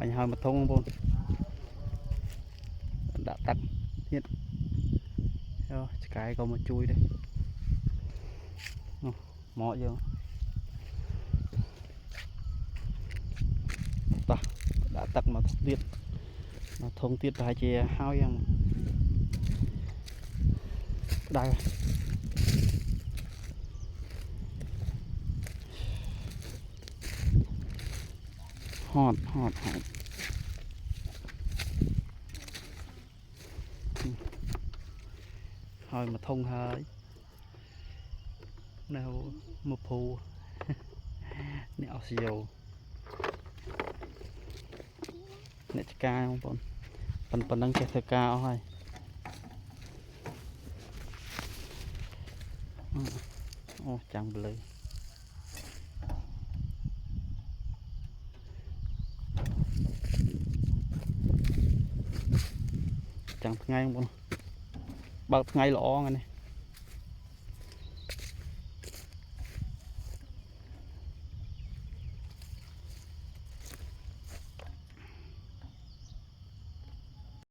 mình hơi một thùng luôn đã tắt hiện cái có một chui đây mỏ vô đã tắt mà thông tiết hai chè hao yang đây hot thôi mà thông hơi nào một phù nẹo xìu nẹo ca không bọn phần đang chạy cao thôi chẳng bự chẳng ngay không bọn bật ngay lọ này